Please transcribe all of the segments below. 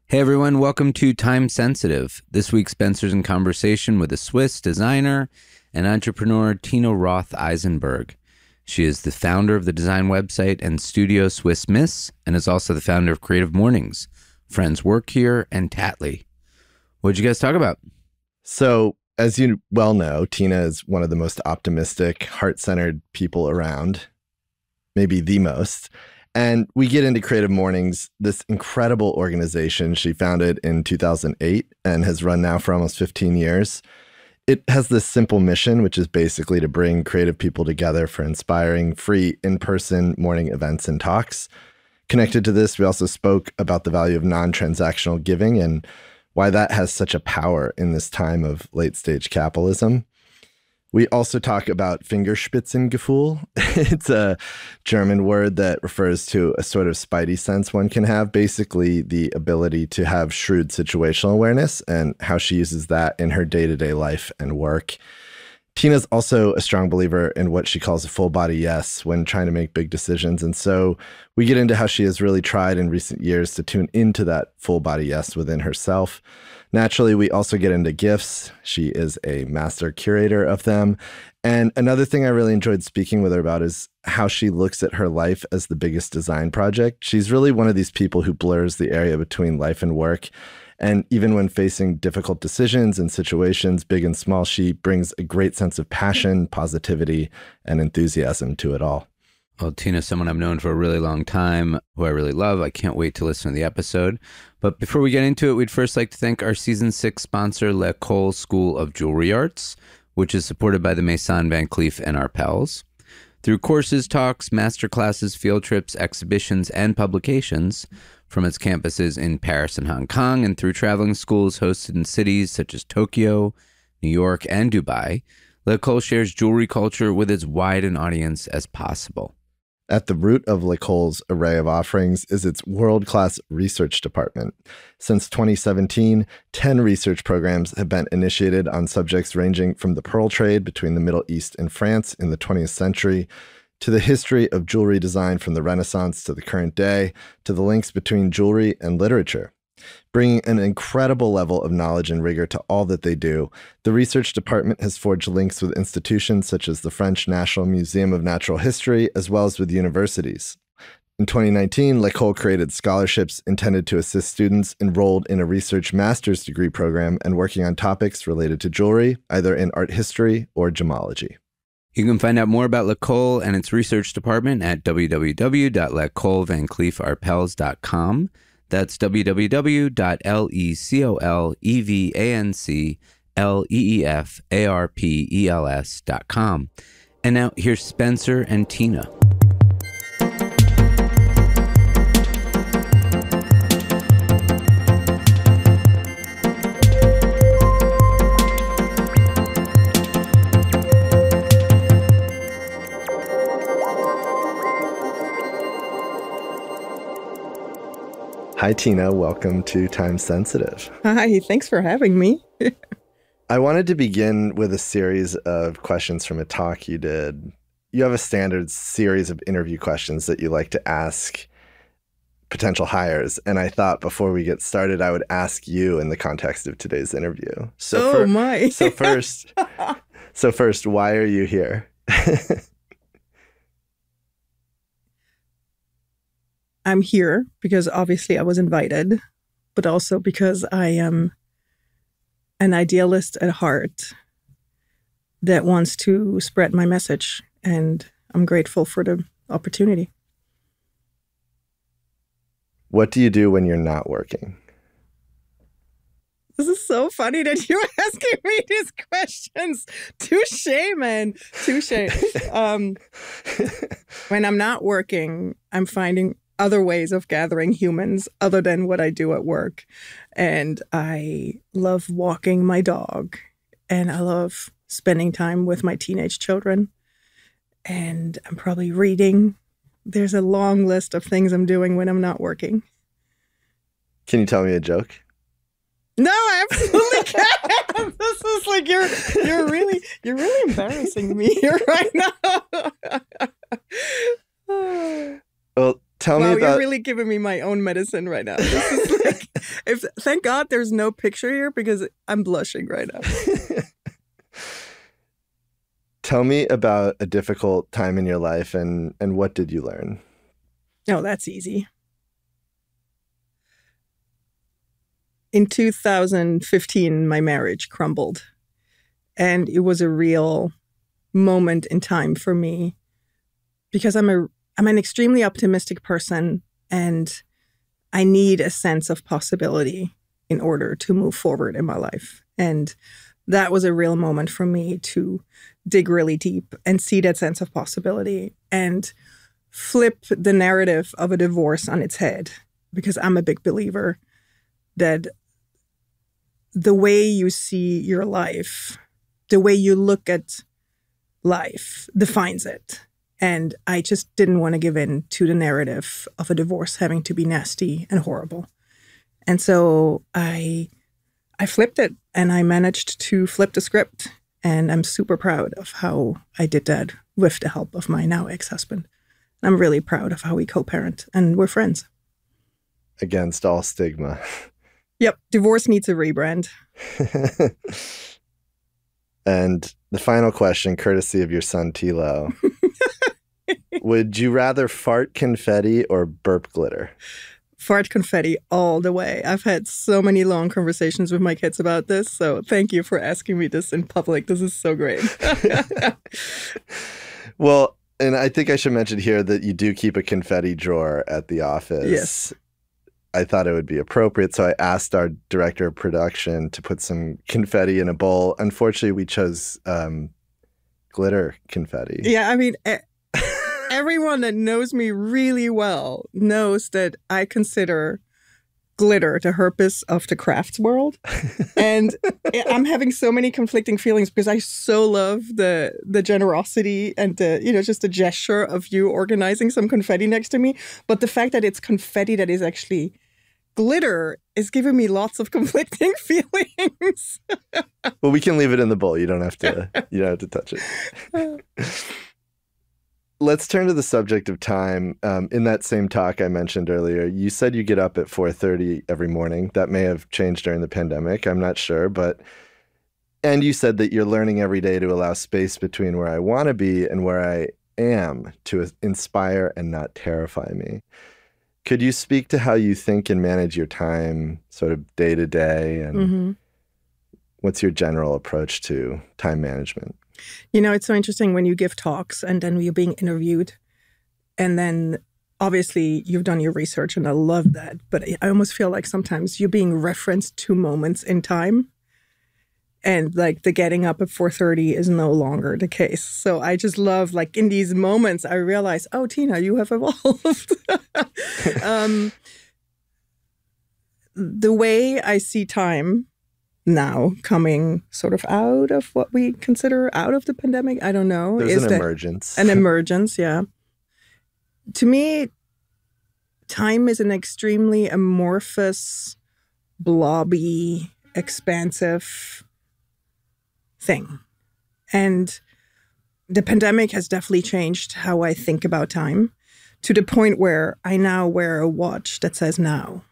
Hey everyone, welcome to Time Sensitive. This week, Spencer's in conversation with a Swiss designer and entrepreneur, Tina Roth Eisenberg. She is the founder of the design website and studio Swiss Miss, and is also the founder of Creative Mornings, Friends Work Here, and Tatley. What'd you guys talk about? So, as you well know, Tina is one of the most optimistic, heart-centered people around, maybe the most. And we get into Creative Mornings, this incredible organization she founded in 2008 and has run now for almost 15 years. It has this simple mission, which is basically to bring creative people together for inspiring, free, in-person morning events and talks. Connected to this, we also spoke about the value of non-transactional giving and why that has such a power in this time of late-stage capitalism. We also talk about Fingerspitzengefühl. It's a German word that refers to a sort of spidey sense one can have, basically the ability to have shrewd situational awareness and how she uses that in her day-to-day life and work. Tina's also a strong believer in what she calls a full body yes when trying to make big decisions. And so we get into how she has really tried in recent years to tune into that full body yes within herself. Naturally, we also get into gifts. She is a master curator of them. And another thing I really enjoyed speaking with her about is how she looks at her life as the biggest design project. She's really one of these people who blurs the area between life and work. And even when facing difficult decisions and situations, big and small, she brings a great sense of passion, positivity, and enthusiasm to it all. Well, Tina's someone I've known for a really long time, who I really love. I can't wait to listen to the episode. But before we get into it, we'd first like to thank our Season 6 sponsor, L'École School of Jewelry Arts, which is supported by the Maison Van Cleef and Arpels. Through courses, talks, masterclasses, field trips, exhibitions, and publications from its campuses in Paris and Hong Kong, and through traveling schools hosted in cities such as Tokyo, New York, and Dubai, L'École shares jewelry culture with as wide an audience as possible. At the root of L'École's array of offerings is its world-class research department. Since 2017, 10 research programs have been initiated on subjects ranging from the pearl trade between the Middle East and France in the 20th century, to the history of jewelry design from the Renaissance to the current day, to the links between jewelry and literature. Bringing an incredible level of knowledge and rigor to all that they do, the research department has forged links with institutions such as the French National Museum of Natural History, as well as with universities. In 2019, L'École created scholarships intended to assist students enrolled in a research master's degree program and working on topics related to jewelry, either in art history or gemology. You can find out more about L'École and its research department at www.lecolevancleefarpels.com. That's www.lecolevancleefarpels.com. And now here's Spencer and Tina. Hi, Tina. Welcome to Time Sensitive. Hi, thanks for having me. I wanted to begin with a series of questions from a talk you did. You have a standard series of interview questions that you like to ask potential hires. And I thought before we get started, I would ask you in the context of today's interview. So first, why are you here? I'm here because obviously I was invited, but also because I am an idealist at heart that wants to spread my message, and I'm grateful for the opportunity. What do you do when you're not working? This is so funny that you're asking me these questions. Touche, man. Touche. When I'm not working, I'm finding other ways of gathering humans other than what I do at work. And I love walking my dog, and I love spending time with my teenage children. And I'm probably reading. There's a long list of things I'm doing when I'm not working. Can you tell me a joke? No, I absolutely can't. This is like you're really embarrassing me here right now. Well, tell me about... You're really giving me my own medicine right now. This is like, Thank God there's no picture here because I'm blushing right now. Tell me about a difficult time in your life and what did you learn? No, that's easy. In 2015, my marriage crumbled. And it was a real moment in time for me because I'm an extremely optimistic person and I need a sense of possibility in order to move forward in my life. And that was a real moment for me to dig really deep and see that sense of possibility and flip the narrative of a divorce on its head, because I'm a big believer that the way you see your life, the way you look at life defines it. And I just didn't want to give in to the narrative of a divorce having to be nasty and horrible. And so I flipped it and I managed to flip the script. And I'm super proud of how I did that with the help of my now ex-husband. I'm really proud of how we co-parent and we're friends. Against all stigma. Yep. Divorce needs a rebrand. And the final question, courtesy of your son, Tilo. Would you rather fart confetti or burp glitter? Fart confetti all the way. I've had so many long conversations with my kids about this. So thank you for asking me this in public. This is so great. Well, and I think I should mention here that you do keep a confetti drawer at the office. Yes. I thought it would be appropriate. So I asked our director of production to put some confetti in a bowl. Unfortunately, we chose glitter confetti. Yeah, I mean, everyone that knows me really well knows that I consider glitter the herpes of the crafts world. And I'm having so many conflicting feelings because I so love the generosity and just the gesture of you organizing some confetti next to me. But the fact that it's confetti that is actually glitter is giving me lots of conflicting feelings. Well, we can leave it in the bowl. You don't have to touch it. Let's turn to the subject of time. In that same talk I mentioned earlier, you said you get up at 4:30 every morning. That may have changed during the pandemic. I'm not sure. And you said that you're learning every day to allow space between where I want to be and where I am to inspire and not terrify me. Could you speak to how you think and manage your time sort of day to day? And what's your general approach to time management? It's so interesting when you give talks and then you're being interviewed. And then obviously you've done your research and I love that. But I almost feel like sometimes you're being referenced to moments in time. And like the getting up at 4:30 is no longer the case. So I just love, like, in these moments, I realize, oh, Tina, you have evolved. The way I see time now coming sort of out of what we consider out of the pandemic, I don't know. There's an emergence. An emergence, yeah. To me, time is an extremely amorphous, blobby, expansive thing. And the pandemic has definitely changed how I think about time to the point where I now wear a watch that says now.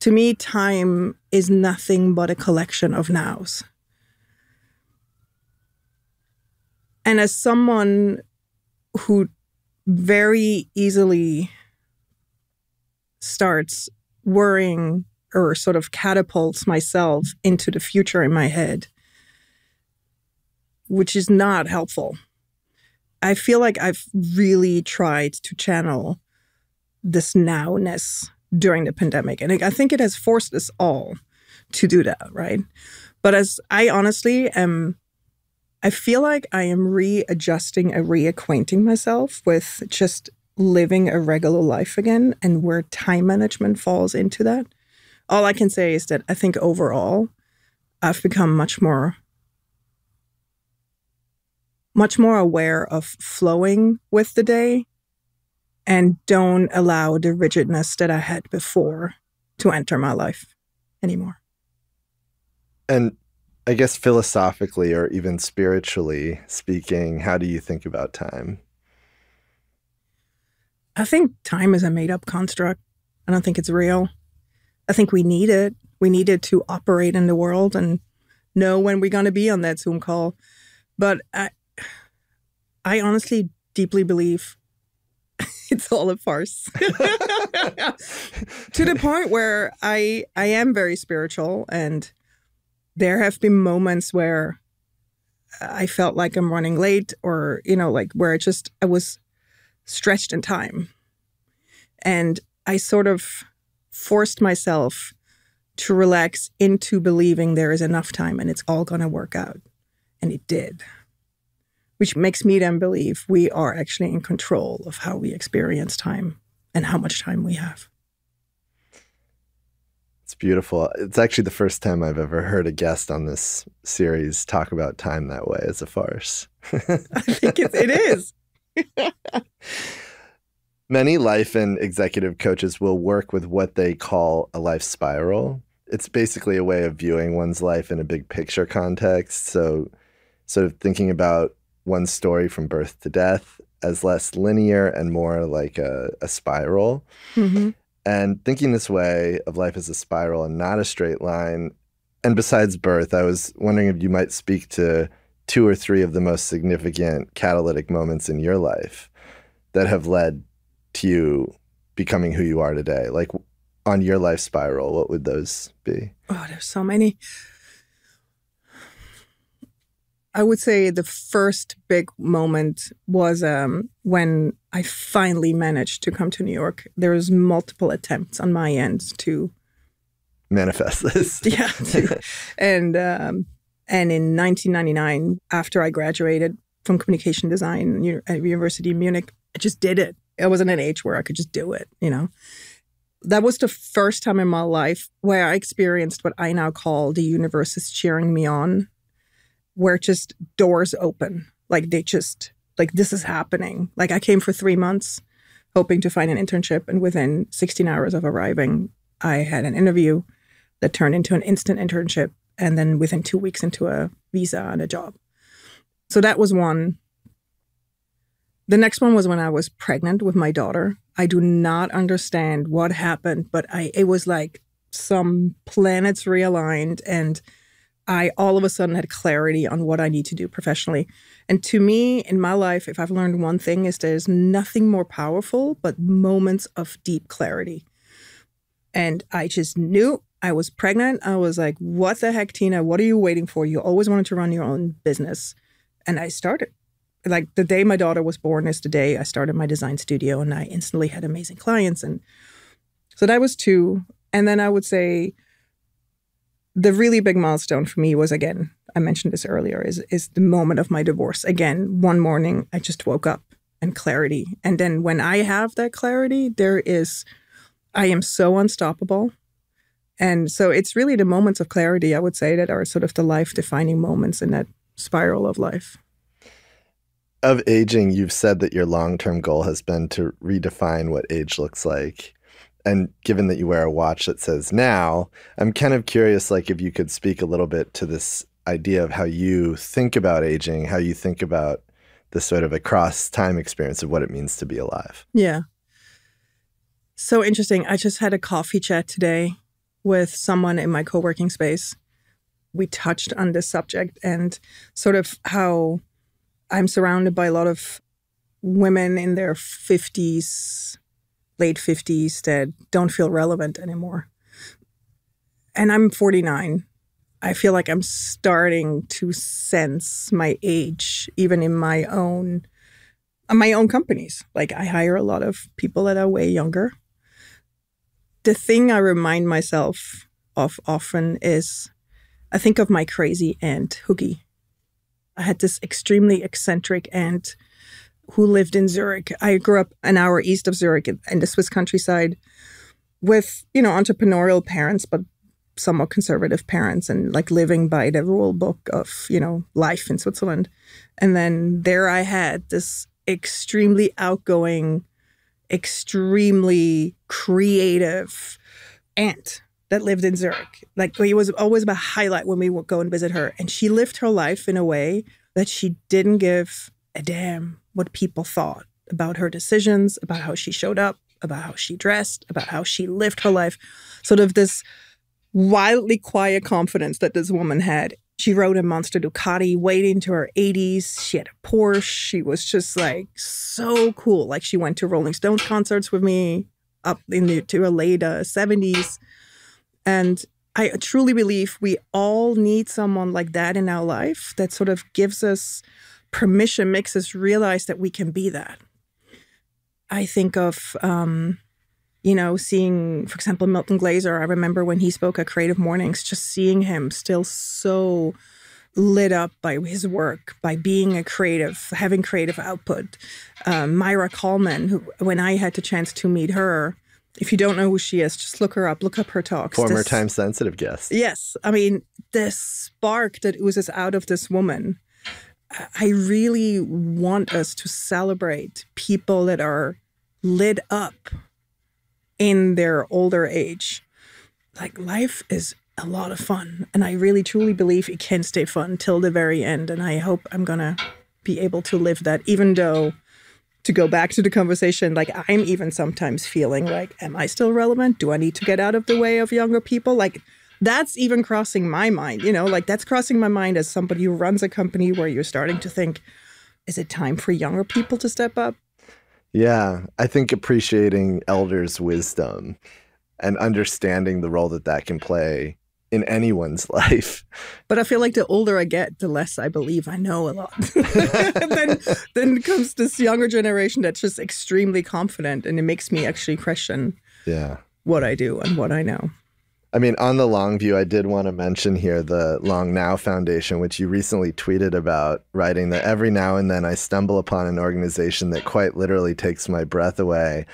To me, time is nothing but a collection of nows. And as someone who very easily starts worrying or sort of catapults myself into the future in my head, which is not helpful, I feel like I've really tried to channel this nowness during the pandemic. And I think it has forced us all to do that, right? But as I honestly am, I feel like I am readjusting and reacquainting myself with just living a regular life again, and where time management falls into that. All I can say is that I think overall, I've become much more aware of flowing with the day and don't allow the rigidness that I had before to enter my life anymore. And I guess philosophically or even spiritually speaking, how do you think about time? I think time is a made-up construct. I don't think it's real. I think we need it. we needed to operate in the world and know when we're going to be on that Zoom call. But I honestly deeply believe it's all a farce. To the point where I am very spiritual, and there have been moments where I felt like I'm running late, or, like where I was stretched in time. And I sort of forced myself to relax into believing there is enough time and it's all going to work out. And it did. Which makes me then believe we are actually in control of how we experience time and how much time we have. It's beautiful. It's actually the first time I've ever heard a guest on this series talk about time that way as a farce. I think it is. Many life and executive coaches will work with what they call a life spiral. It's basically a way of viewing one's life in a big picture context. So sort of thinking about one's story from birth to death as less linear and more like a spiral. Mm-hmm. And thinking this way of life as a spiral and not a straight line. And besides birth, I was wondering if you might speak to 2 or 3 of the most significant catalytic moments in your life that have led to you becoming who you are today. Like on your life spiral, what would those be? Oh, there's so many. I would say the first big moment was when I finally managed to come to New York. There was multiple attempts on my end to manifest this. Yeah. And in 1999, after I graduated from communication design at University of Munich, I just did it. I was in an age where I could just do it, That was the first time in my life where I experienced what I now call the universe is cheering me on, where just doors open. Like this is happening. Like I came for 3 months hoping to find an internship. And within 16 hours of arriving, I had an interview that turned into an instant internship. And then within 2 weeks into a visa and a job. So that was one. The next one was when I was pregnant with my daughter. I do not understand what happened, but it was like some planets realigned, and I all of a sudden had clarity on what I need to do professionally. And to me, in my life, if I've learned one thing, is there's nothing more powerful but moments of deep clarity. And I just knew I was pregnant. I was like, what the heck, Tina? What are you waiting for? You always wanted to run your own business. And I started. Like the day my daughter was born is the day I started my design studio, and I instantly had amazing clients. And so that was 2. And then I would say the really big milestone for me was, again, I mentioned this earlier, is the moment of my divorce. Again, one morning I just woke up and clarity. And then when I have that clarity, I am so unstoppable. And so it's really the moments of clarity, I would say, that are sort of the life-defining moments in that spiral of life. Of aging, you've said that your long-term goal has been to redefine what age looks like. And given that you wear a watch that says now, I'm kind of curious, like if you could speak a little bit to this idea of how you think about aging, how you think about the sort of across time experience of what it means to be alive. Yeah. So interesting. I just had a coffee chat today with someone in my co-working space. We touched on this subject and sort of how I'm surrounded by a lot of women in their 50s, late 50s that don't feel relevant anymore. And I'm 49. I feel like I'm starting to sense my age, even in my own companies. Like I hire a lot of people that are way younger. The thing I remind myself of often is I think of my crazy aunt, Hoogie. I had this extremely eccentric aunt who lived in Zurich. I grew up an hour east of Zurich in the Swiss countryside with, entrepreneurial parents, but somewhat conservative parents, and like living by the rule book of, life in Switzerland. And then there I had this extremely outgoing, extremely creative aunt that lived in Zurich. Like it was always a highlight when we would go and visit her. And she lived her life in a way that she didn't give a damn what people thought about her decisions, about how she showed up, about how she dressed, about how she lived her life. Sort of this wildly quiet confidence that this woman had. She rode a monster Ducati way into her 80s. She had a Porsche. She was just like so cool. Like she went to Rolling Stones concerts with me up to her late 70s. And I truly believe we all need someone like that in our life that sort of gives us permission, makes us realize that we can be that. I think of, seeing, for example, Milton Glaser. I remember when he spoke at Creative Mornings, just seeing him still so lit up by his work, by being a creative, having creative output. Myra Coleman, who, when I had the chance to meet her, if you don't know who she is, just look her up, look up her talks. Former time-sensitive guest. Yes. I mean, the spark that oozes out of this woman, I really want us to celebrate people that are lit up in their older age. Like, life is a lot of fun. And I really, truly believe it can stay fun till the very end. And I hope I'm going to be able to live that, even though, to go back to the conversation, like I'm even sometimes feeling like, am I still relevant? Do I need to get out of the way of younger people? Like that's even crossing my mind, like that's crossing my mind as somebody who runs a company where you're starting to think, is it time for younger people to step up? Yeah, I think appreciating elders' wisdom and understanding the role that can play in anyone's life. But I feel like the older I get, the less I believe I know a lot. then comes this younger generation that's just extremely confident, and it makes me actually question what I do and what I know. I mean, on the long view, I did want to mention here the Long Now Foundation, which you recently tweeted about, writing that every now and then I stumble upon an organization that quite literally takes my breath away.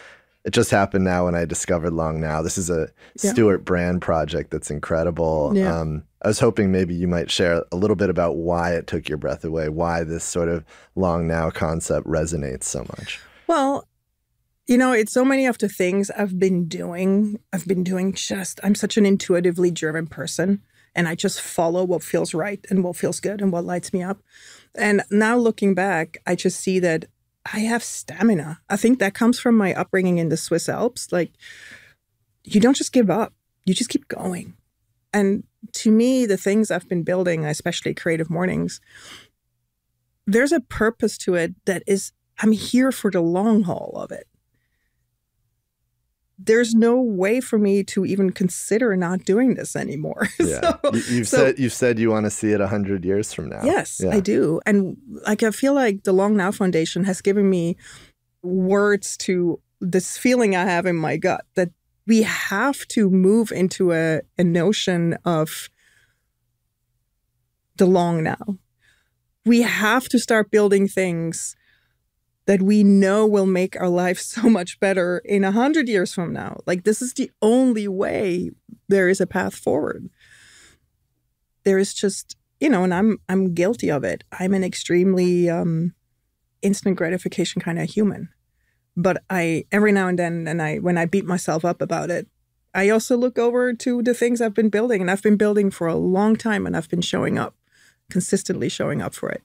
It just happened now when I discovered Long Now. This is a Stewart Brand project that's incredible. Yeah. I was hoping maybe you might share a little bit about why it took your breath away, why this sort of Long Now concept resonates so much. Well, it's so many of the things I've been doing I'm such an intuitively driven person, and I just follow what feels right and what feels good and what lights me up. And now looking back, I just see that I have stamina. I think that comes from my upbringing in the Swiss Alps. Like, you don't just give up, you just keep going. And to me, the things I've been building, especially Creative Mornings, there's a purpose to it that is, I'm here for the long haul of it. There's no way for me to even consider not doing this anymore. Yeah. You've said you want to see it 100 years from now. Yes, I do. And like, I feel like the Long Now Foundation has given me words to this feeling I have in my gut that we have to move into a notion of the long now. We have to start building things that we know will make our life so much better in 100 years from now. Like, this is the only way there is a path forward. There is just, and I'm guilty of it. I'm an extremely instant gratification kind of human. But I, every now and then, when I beat myself up about it, I also look over to the things I've been building, and I've been building for a long time, and I've been consistently showing up for it.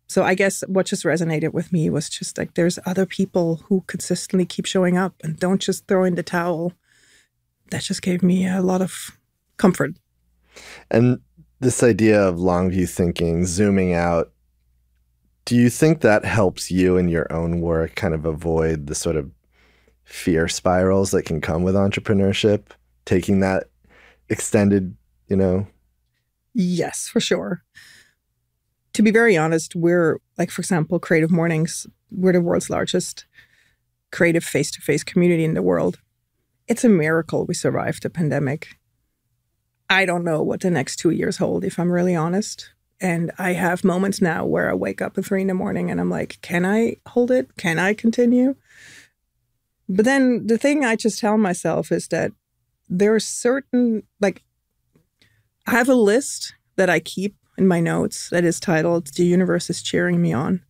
So I guess what just resonated with me was just like, there's other people who consistently keep showing up and don't just throw in the towel. That just gave me a lot of comfort. And this idea of long view thinking, zooming out, do you think that helps you in your own work kind of avoid the sort of fear spirals that can come with entrepreneurship, taking that extended, Yes, for sure. To be very honest, we're, like, for example, Creative Mornings, we're the world's largest creative face-to-face community in the world. It's a miracle we survived the pandemic. I don't know what the next 2 years hold, if I'm really honest. And I have moments now where I wake up at 3 a.m. and I'm like, can I hold it? Can I continue? But then the thing I just tell myself is that there are certain, like, I have a list that I keep in my notes that is titled, "The Universe is Cheering Me On."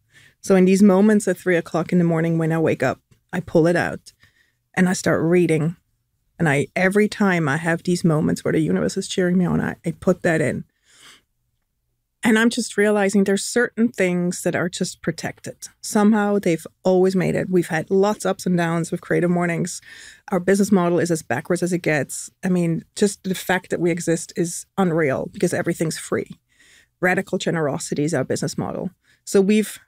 So in these moments at 3 o'clock in the morning when I wake up, I pull it out and I start reading. And every time I have these moments where the universe is cheering me on, I put that in. And I'm just realizing there's certain things that are just protected. Somehow they've always made it. We've had lots of ups and downs with Creative Mornings. Our business model is as backwards as it gets. I mean, just the fact that we exist is unreal because everything's free. Radical generosity is our business model. So we've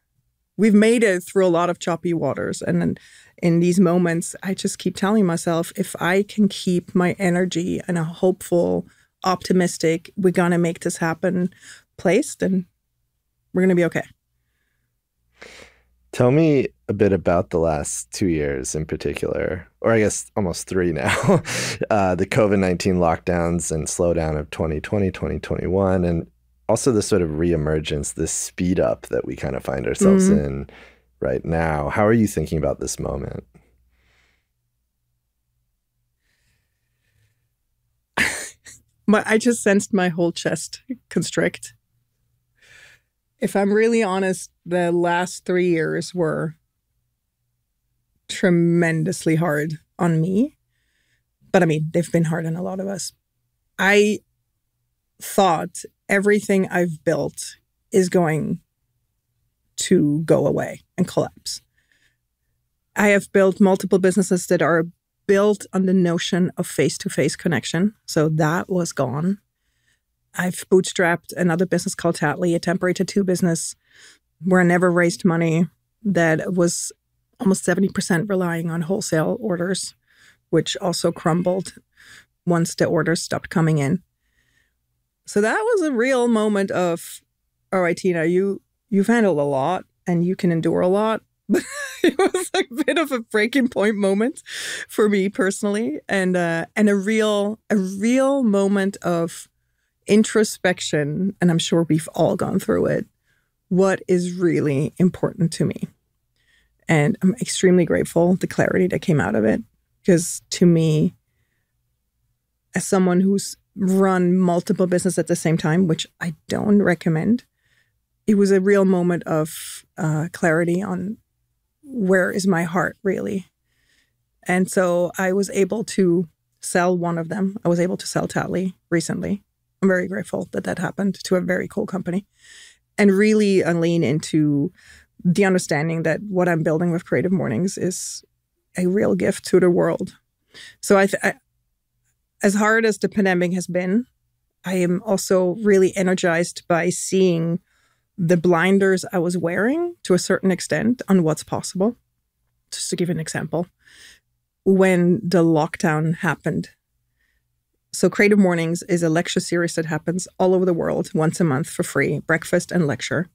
made it through a lot of choppy waters. And then in these moments, I just keep telling myself, if I can keep my energy in a hopeful, optimistic, we're going to make this happen place, then we're going to be okay. Tell me a bit about the last 2 years in particular, or I guess almost 3 now, the COVID-19 lockdowns and slowdown of 2020, 2021, and also the sort of reemergence, this speed up that we kind of find ourselves in right now. How are you thinking about this moment? I just sensed my whole chest constrict. If I'm really honest, the last 3 years were tremendously hard on me. But I mean, they've been hard on a lot of us. I thought everything I've built is going to go away and collapse. I have built multiple businesses that are built on the notion of face-to-face connection. So that was gone. I've bootstrapped another business called Tatley, a temporary tattoo business where I never raised money, that was almost 70% relying on wholesale orders, which also crumbled once the orders stopped coming in. So that was a real moment of, all right, Tina, you've handled a lot and you can endure a lot. But it was a bit of a breaking point moment for me personally, and a real moment of introspection, and I'm sure we've all gone through it. What is really important to me? And I'm extremely grateful the clarity that came out of it, because to me, as someone who's run multiple businesses at the same time, which I don't recommend, it was a real moment of clarity on where is my heart really. And so I was able to sell one of them. I was able to sell Tatley recently. I'm very grateful that that happened to a very cool company, and really lean into the understanding that what I'm building with Creative Mornings is a real gift to the world. So I as hard as the pandemic has been, I am also really energized by seeing the blinders I was wearing to a certain extent on what's possible. Just to give an example, when the lockdown happened. So Creative Mornings is a lecture series that happens all over the world once a month for free, breakfast and lecture.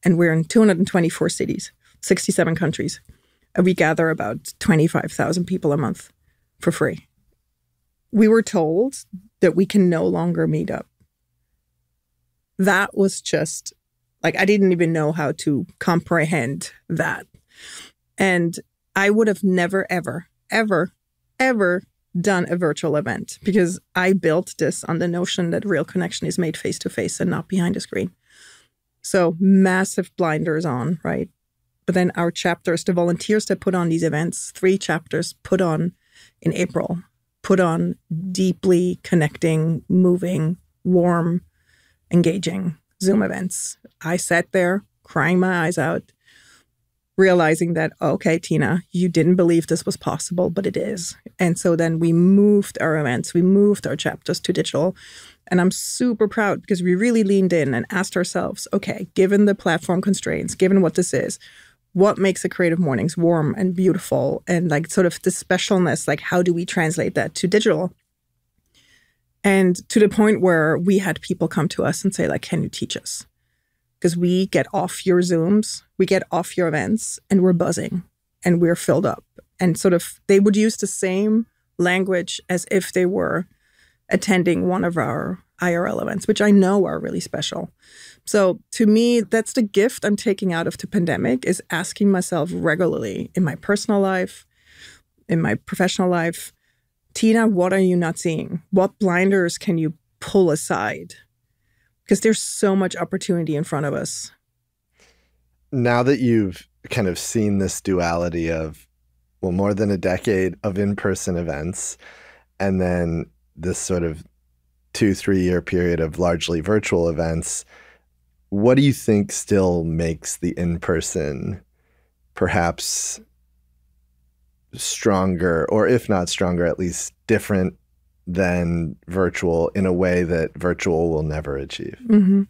And we're in 224 cities, 67 countries. And we gather about 25,000 people a month for free. We were told that we can no longer meet up. That was just, like, I didn't even know how to comprehend that. And I would have never, ever, ever, ever done a virtual event, because I built this on the notion that real connection is made face-to-face and not behind a screen. So massive blinders on, right? But then our chapters, the volunteers that put on these events, 3 chapters put on in April, put on deeply connecting, moving, warm, engaging Zoom events. I sat there crying my eyes out, realizing that, okay, Tina, you didn't believe this was possible, but it is. And so then we moved our events, we moved our chapters to digital. And I'm super proud because we really leaned in and asked ourselves, okay, given the platform constraints, given what this is, what makes a Creative Mornings warm and beautiful, and like sort of the specialness, like how do we translate that to digital? And to the point where we had people come to us and say, like, can you teach us? Because we get off your Zooms, we get off your events, and we're buzzing and we're filled up. And sort of they would use the same language as if they were attending one of our IRL events, which I know are really special. So to me, that's the gift I'm taking out of the pandemic, is asking myself regularly in my personal life, in my professional life, Tina, what are you not seeing? What blinders can you pull aside? Because there's so much opportunity in front of us. Now that you've kind of seen this duality of, well, more than a decade of in-person events, and then this sort of 2-3 year period of largely virtual events, what do you think still makes the in-person perhaps stronger, or if not stronger, at least different than virtual in a way that virtual will never achieve? Mm-hmm.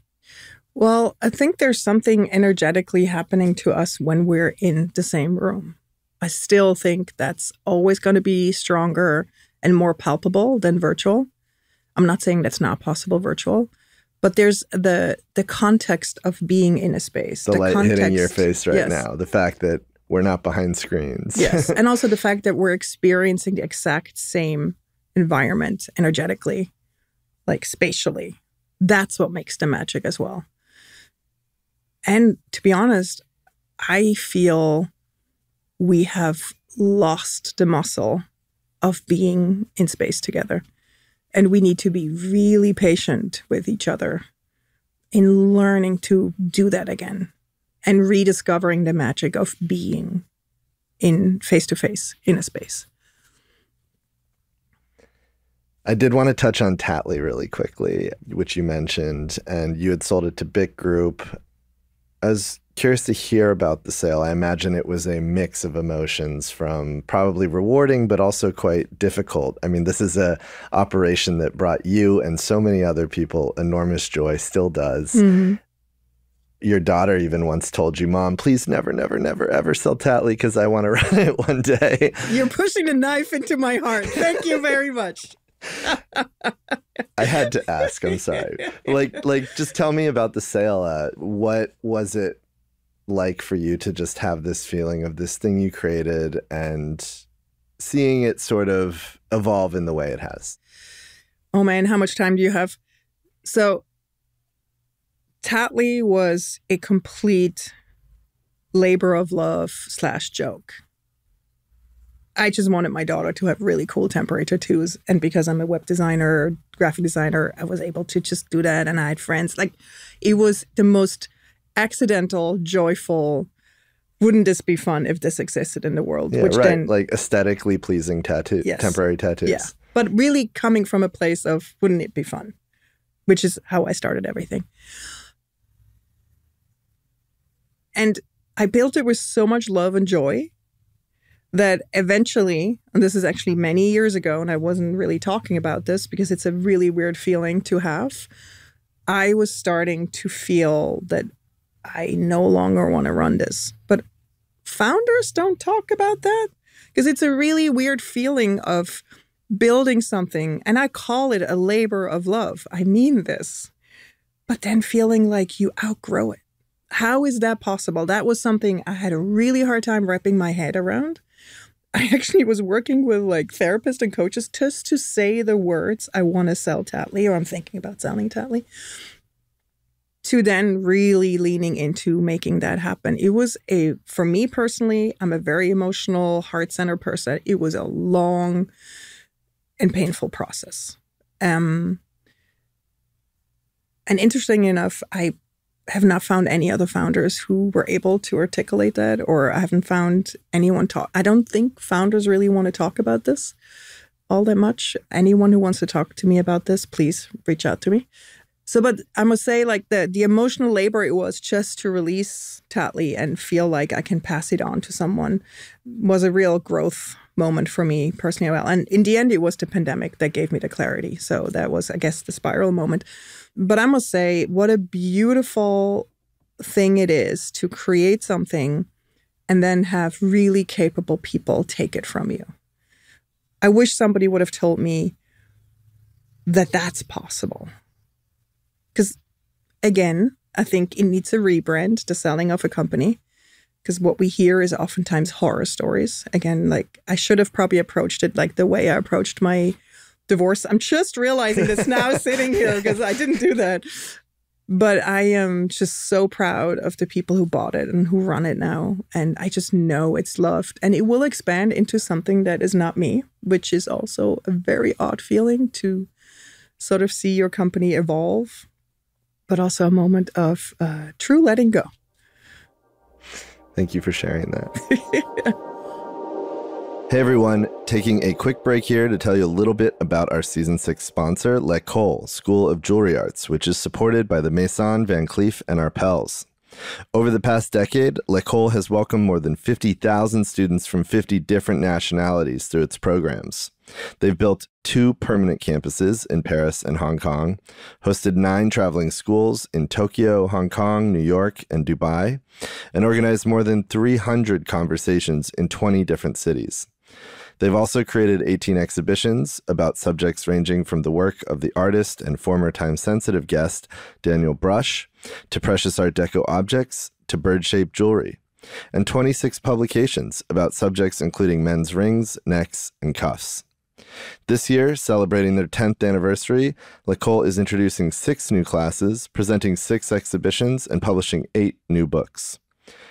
Well, I think there's something energetically happening to us when we're in the same room. I still think that's always going to be stronger and more palpable than virtual. I'm not saying that's not possible virtual, but there's the context of being in a space. The light context, hitting your face right yes. now. The fact that we're not behind screens. Yes. And also the fact that we're experiencing the exact same environment energetically, like spatially. That's what makes the magic as well. And to be honest, I feel we have lost the muscle of being in space together. And we need to be really patient with each other in learning to do that again and rediscovering the magic of being in face-to-face in a space. I did want to touch on Tattly really quickly, which you mentioned, and you had sold it to Bic Group. I was curious to hear about the sale. I imagine it was a mix of emotions, from probably rewarding, but also quite difficult. I mean, this is a operation that brought you and so many other people enormous joy, still does. Mm-hmm. Your daughter even once told you, Mom, please never, never, never, ever sell Tattly because I want to run it one day. You're pushing a knife into my heart. Thank you very much. I had to ask. I'm sorry. Like, just tell me about the sale. What was it like for you to just have this feeling of this thing you created and seeing it sort of evolve in the way it has? Oh man, how much time do you have? So Tattly was a complete labor of love / joke. I just wanted my daughter to have really cool temporary tattoos. And because I'm a web designer, graphic designer, I was able to just do that. And I had friends. Like, it was the most accidental, joyful, wouldn't this be fun if this existed in the world? Yeah, which right. Then, like aesthetically pleasing tattoo, yes. Temporary tattoos. Yeah. But really coming from a place of, wouldn't it be fun? Which is how I started everything. And I built it with so much love and joy that eventually, and this is actually many years ago, and I wasn't really talking about this because it's a really weird feeling to have, I was starting to feel that I no longer want to run this. But founders don't talk about that because it's a really weird feeling of building something, and I call it a labor of love. I mean this. But then feeling like you outgrow it. How is that possible? That was something I had a really hard time wrapping my head around. I actually was working with like therapists and coaches just to say the words, I want to sell Tattly, or I'm thinking about selling Tattly, to then really leaning into making that happen. It was for me personally, I'm a very emotional, heart-centered person. It was a long and painful process. And interesting enough, I have not found any other founders who were able to articulate that, or I haven't found anyone talk. I don't think founders really want to talk about this all that much. Anyone who wants to talk to me about this, please reach out to me. So, but I must say, like the emotional labor it was just to release Tattly and feel like I can pass it on to someone was a real growth moment for me personally. Well, and in the end, it was the pandemic that gave me the clarity. So that was, I guess, the spiral moment. But I must say, what a beautiful thing it is to create something and then have really capable people take it from you. I wish somebody would have told me that that's possible. Because, again, I think it needs a rebrand, the selling of a company. Because what we hear is oftentimes horror stories. Again, like I should have probably approached it like the way I approached my divorce. I'm just realizing this now sitting here because I didn't do that. But I am just so proud of the people who bought it and who run it now. And I just know it's loved. And it will expand into something that is not me, which is also a very odd feeling to sort of see your company evolve, but also a moment of true letting go. Thank you for sharing that. Hey everyone, taking a quick break here to tell you a little bit about our Season 6 sponsor, L'École, School of Jewelry Arts, which is supported by the Maison, Van Cleef, and Arpels. Over the past decade, L'École has welcomed more than 50,000 students from 50 different nationalities through its programs. They've built 2 permanent campuses in Paris and Hong Kong, hosted 9 traveling schools in Tokyo, Hong Kong, New York, and Dubai, and organized more than 300 conversations in 20 different cities. They've also created 18 exhibitions about subjects ranging from the work of the artist and former time-sensitive guest Daniel Brush to precious Art Deco objects to bird-shaped jewelry, and 26 publications about subjects including men's rings, necks, and cuffs. This year, celebrating their 10th anniversary, L'École is introducing 6 new classes, presenting 6 exhibitions, and publishing 8 new books.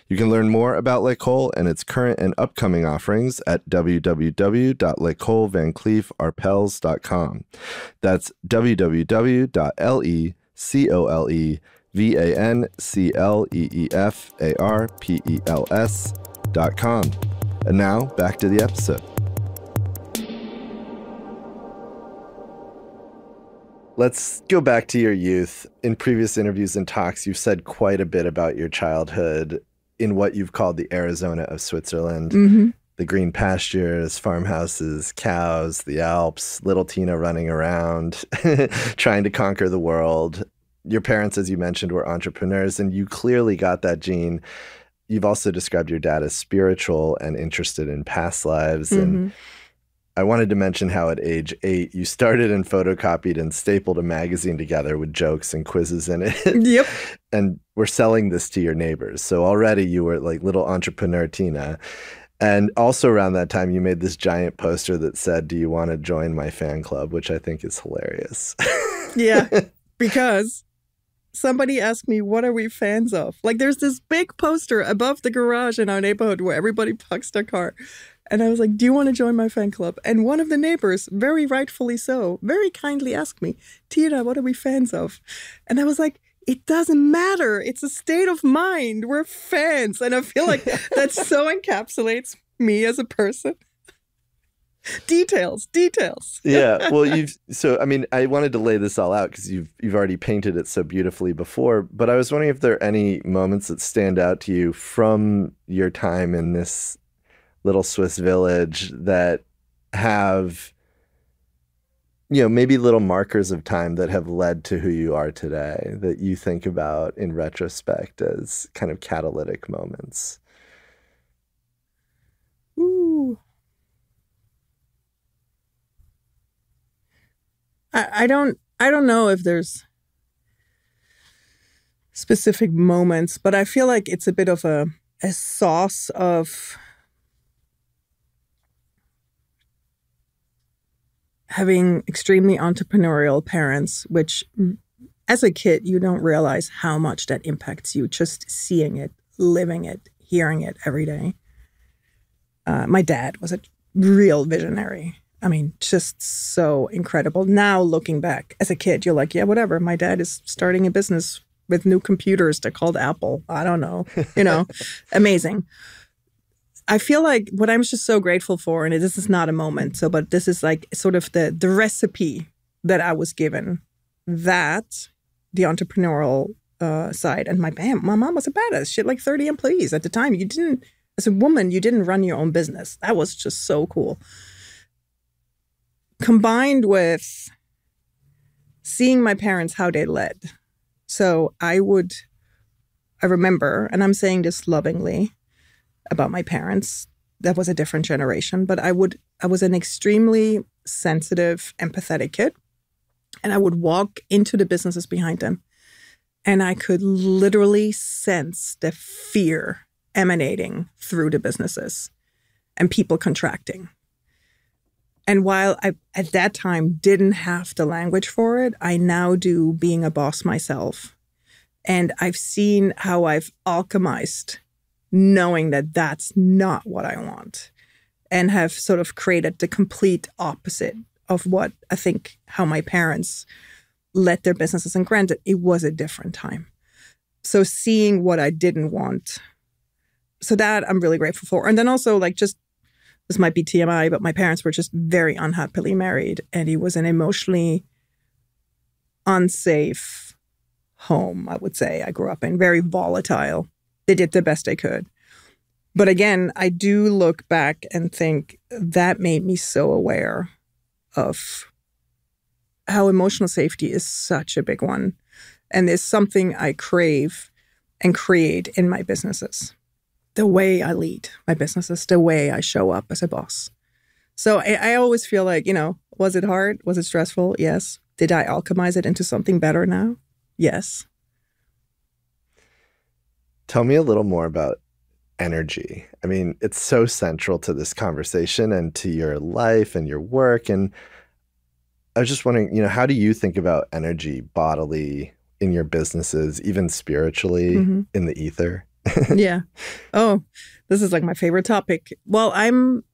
You can learn more about L'École and its current and upcoming offerings at www.lecolevancleefarpels.com. That's www.lecolevancleefarpels.com. And now, back to the episode. Let's go back to your youth. In previous interviews and talks, you've said quite a bit about your childhood in what you've called the Arizona of Switzerland. Mm-hmm. The green pastures, farmhouses, cows, the Alps, little Tina running around, trying to conquer the world. Your parents, as you mentioned, were entrepreneurs, and you clearly got that gene. You've also described your dad as spiritual and interested in past lives. Mm-hmm. And I wanted to mention how at age 8, you started and photocopied and stapled a magazine together with jokes and quizzes in it. Yep. And we're selling this to your neighbors. So already you were like little entrepreneur Tina. And also around that time, you made this giant poster that said, "Do you want to join my fan club?" which I think is hilarious. Yeah, because somebody asked me, what are we fans of? Like, there's this big poster above the garage in our neighborhood where everybody parks their car. And I was like, do you want to join my fan club? And one of the neighbors, very rightfully so, very kindly asked me, Tina, what are we fans of? And I was like, it doesn't matter. It's a state of mind. We're fans. And I feel like that so encapsulates me as a person. Details. Yeah. Well, I wanted to lay this all out because you've already painted it so beautifully before, but I was wondering if there are any moments that stand out to you from your time in this little Swiss village that have, maybe little markers of time that have led to who you are today that you think about in retrospect as kind of catalytic moments. Ooh. I don't know if there's specific moments, but I feel like it's a bit of a sauce of having extremely entrepreneurial parents, which as a kid, you don't realize how much that impacts you, just seeing it, living it, hearing it every day. My dad was a real visionary. I mean, just so incredible. Now looking back, as a kid, you're like, yeah, whatever. My dad is starting a business with new computers. They're called Apple. I don't know. Amazing. I feel like what I'm just so grateful for, and this is not a moment, but this is like sort of the recipe that I was given, that the entrepreneurial side. And my mom was a badass. She had like 30 employees at the time. As a woman, you didn't run your own business. That was just so cool. Combined with seeing my parents, how they led. So I remember, and I'm saying this lovingly about my parents, that was a different generation, but I was an extremely sensitive, empathetic kid. And I would walk into the businesses behind them, and I could literally sense the fear emanating through the businesses and people contracting. And while I, at that time, didn't have the language for it, I now do, being a boss myself. And I've seen how I've alchemized knowing that that's not what I want, and have sort of created the complete opposite of what I think how my parents led their businesses. And granted, it was a different time. So seeing what I didn't want, so that I'm really grateful for. And then also like just this might be TMI, but my parents were just very unhappily married. And it was an emotionally unsafe home, I would say, I grew up in. Very volatile. They did the best they could. But again, I do look back and think that made me so aware of how emotional safety is such a big one. And there's something I crave and create in my businesses. The way I lead my businesses, the way I show up as a boss. So I always feel like, was it hard? Was it stressful? Yes. Did I alchemize it into something better now? Yes. Tell me a little more about energy. I mean, it's so central to this conversation and to your life and your work. And I was just wondering, how do you think about energy bodily in your businesses, even spiritually in the ether? Yeah. Oh, this is like my favorite topic. Well, I'm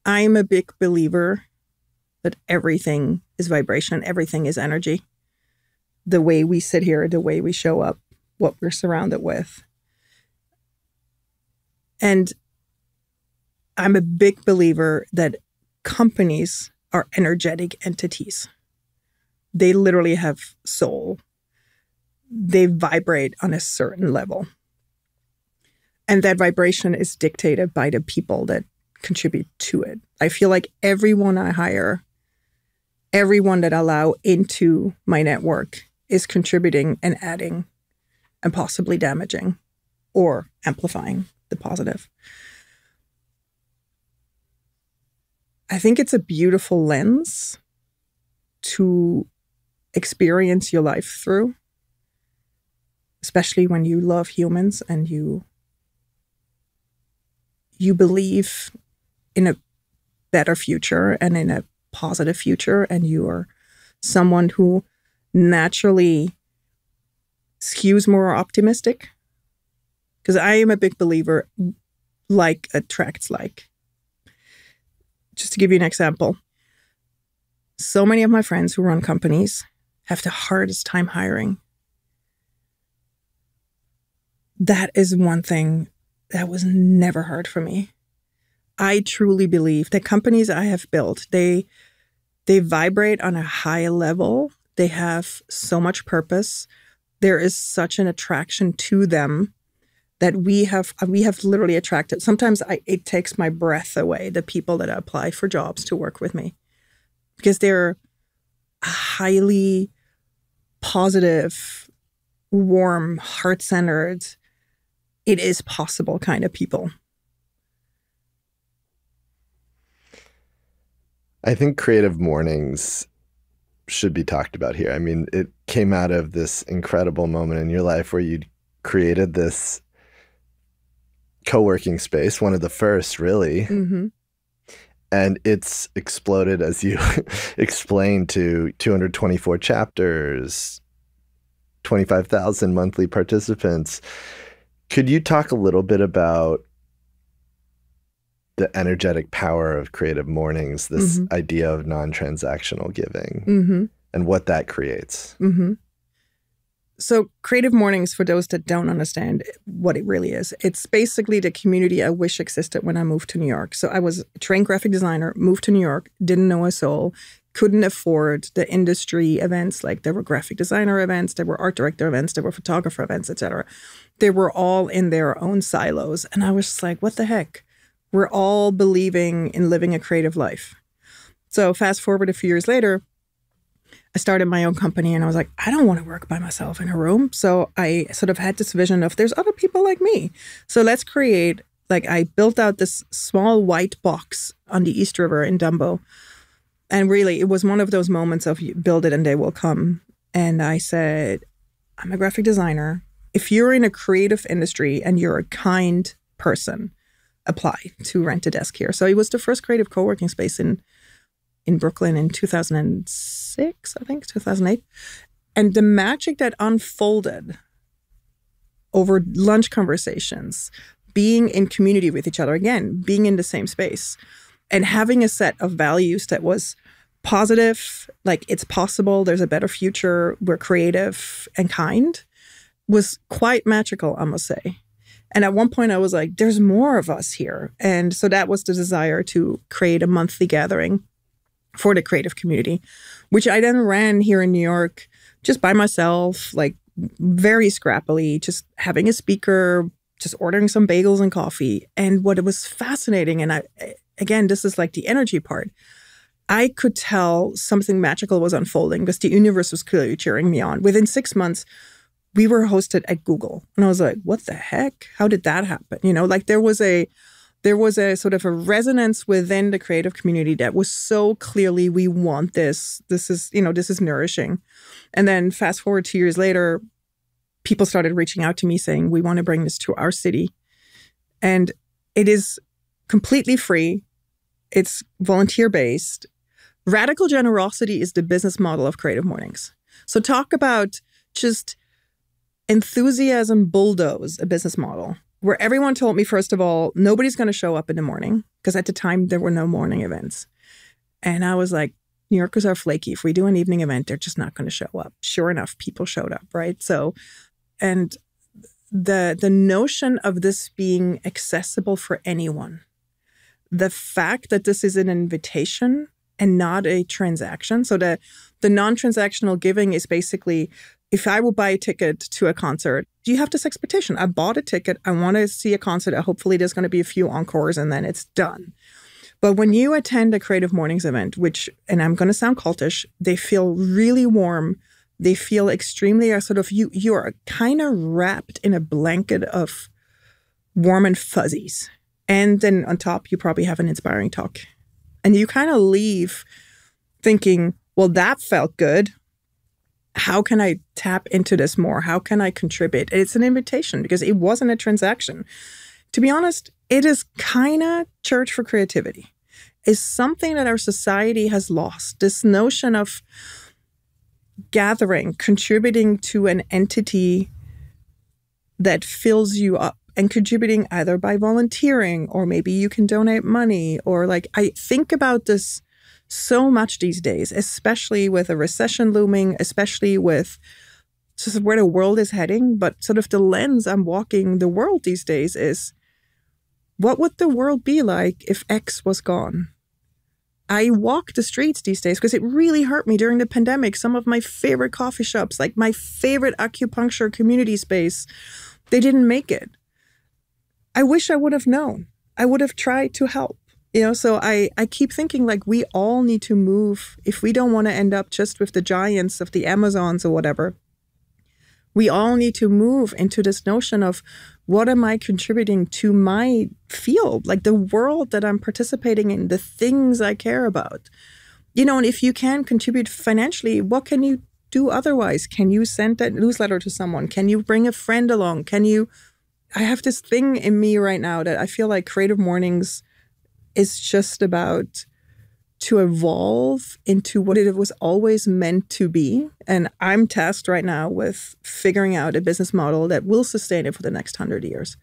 a big believer that everything is vibration, everything is energy. The way we sit here, the way we show up, what we're surrounded with. And I'm a big believer that companies are energetic entities. They literally have soul. They vibrate on a certain level. And that vibration is dictated by the people that contribute to it. I feel like everyone I hire, everyone that I allow into my network is contributing and adding and possibly damaging or amplifying the positive. I think it's a beautiful lens to experience your life through, especially when you love humans and you believe in a better future and in a positive future, and you are someone who naturally skews more optimistic. Because I am a big believer, like attracts like. Just to give you an example, so many of my friends who run companies have the hardest time hiring. That is one thing that was never hard for me. I truly believe that companies I have built, they vibrate on a high level. They have so much purpose. There is such an attraction to them that we have literally attracted. Sometimes it takes my breath away, the people that apply for jobs to work with me, because they're highly positive, warm, heart-centered, it is possible kind of people. I think creative mornings should be talked about here. I mean, it came out of this incredible moment in your life where you created this co-working space, one of the first, really. Mm-hmm. And it's exploded, as you explained, to 224 chapters, 25,000 monthly participants. Could you talk a little bit about the energetic power of creative mornings, this idea of non-transactional giving, and what that creates? So creative mornings, for those that don't understand what it really is, it's basically the community I wish existed when I moved to New York. So I was a trained graphic designer, moved to New York, didn't know a soul, couldn't afford the industry events. Like there were graphic designer events, there were art director events, there were photographer events, etc. They were all in their own silos. And I was just like, what the heck? We're all believing in living a creative life. So fast forward a few years later, I started my own company and I was like, I don't want to work by myself in a room. So I sort of had this vision of there's other people like me. So let's create, I built out this small white box on the East River in Dumbo. And really, it was one of those moments of you build it and they will come. And I said, I'm a graphic designer. If you're in a creative industry and you're a kind person, apply to rent a desk here. So it was the first creative co-working space in Brooklyn in 2006, I think, 2008. And the magic that unfolded over lunch conversations, being in community with each other, again, being in the same space, and having a set of values that was positive, like it's possible, there's a better future, we're creative and kind, was quite magical, I must say. And at one point I was like, there's more of us here. And so that was the desire to create a monthly gathering for the creative community, which I then ran here in New York just by myself, like very scrappily, just having a speaker, just ordering some bagels and coffee. And what it was fascinating, and again, this is like the energy part, I could tell something magical was unfolding because the universe was clearly cheering me on. Within 6 months, we were hosted at Google. And I was like, what the heck? How did that happen? You know, like there was a sort of a resonance within the creative community that was so clearly, we want this. This is nourishing. And then fast forward 2 years later, people started reaching out to me saying, we want to bring this to our city. And it is completely free. It's volunteer-based. Radical generosity is the business model of Creative Mornings. So talk about just enthusiasm bulldoze a business model where everyone told me, first of all, nobody's going to show up in the morning, because at the time there were no morning events. And I was like, New Yorkers are flaky. If we do an evening event, they're just not going to show up. Sure enough, people showed up, right? So, and the notion of this being accessible for anyone, the fact that this is an invitation and not a transaction. So the non-transactional giving is basically, if I will buy a ticket to a concert, you have this expectation. I bought a ticket. I want to see a concert. Hopefully there's going to be a few encores and then it's done. But when you attend a Creative Mornings event, which, and I'm going to sound cultish, they feel really warm. They feel extremely sort of, you are kind of wrapped in a blanket of warm and fuzzies. And then on top, you probably have an inspiring talk. And you kind of leave thinking, well, that felt good. How can I tap into this more? How can I contribute? It's an invitation because it wasn't a transaction. To be honest, it is kind of church for creativity. It's something that our society has lost. This notion of gathering, contributing to an entity that fills you up, and contributing either by volunteering, or maybe you can donate money, or like, I think about this so much these days, especially with a recession looming, especially with just where the world is heading. But sort of the lens I'm walking the world these days is, what would the world be like if X was gone? I walk the streets these days because it really hurt me during the pandemic. Some of my favorite coffee shops, like my favorite acupuncture community space, they didn't make it. I wish I would have known. I would have tried to help. So I keep thinking like we all need to move. If we don't want to end up just with the giants of the Amazons or whatever, we all need to move into this notion of, what am I contributing to my field? Like the world that I'm participating in, the things I care about. And if you can contribute financially, what can you do otherwise? Can you send that newsletter to someone? Can you bring a friend along? I have this thing in me right now that I feel like Creative Mornings is just about to evolve into what it was always meant to be. And I'm tasked right now with figuring out a business model that will sustain it for the next 100 years.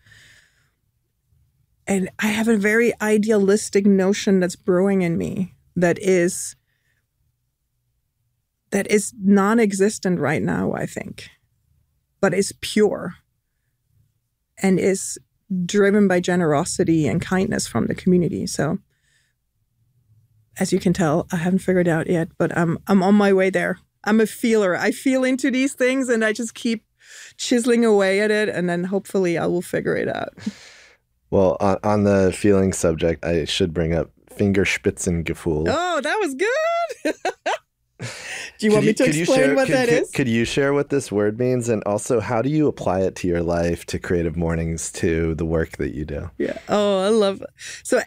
And I have a very idealistic notion that's brewing in me that is non-existent right now, I think, but is pure. And is driven by generosity and kindness from the community. So, as you can tell, I haven't figured it out yet, but I'm on my way there. I'm a feeler. I feel into these things, and I just keep chiseling away at it, and then hopefully I will figure it out. Well, on the feeling subject, I should bring up Fingerspitzengefühl. Oh, that was good. Do you want me to explain what that is? Could you share what this word means? And also, how do you apply it to your life, to Creative Mornings, to the work that you do? Yeah. Oh, I love it. So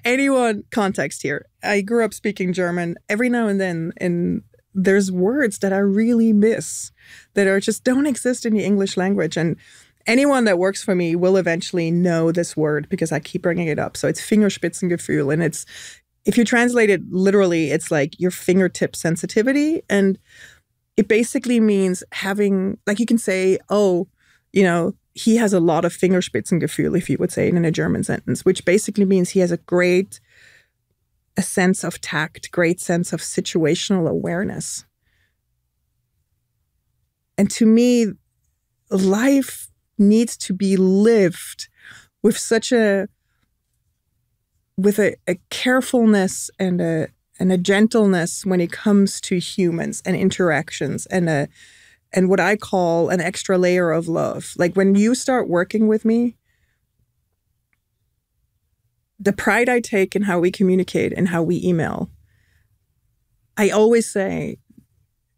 context here. I grew up speaking German. Every now and then, and there's words that I really miss that are just don't exist in the English language. And anyone that works for me will eventually know this word because I keep bringing it up. So it's Fingerspitzengefühl. And it's, if you translate it literally, it's like your fingertip sensitivity. And it basically means having, like you can say, he has a lot of Fingerspitzengefühl, if you would say it in a German sentence, which basically means he has a sense of tact, great sense of situational awareness. And to me, life needs to be lived with a carefulness and a gentleness when it comes to humans and interactions, and what I call an extra layer of love. Like when you start working with me, the pride I take in how we communicate and how we email, I always say,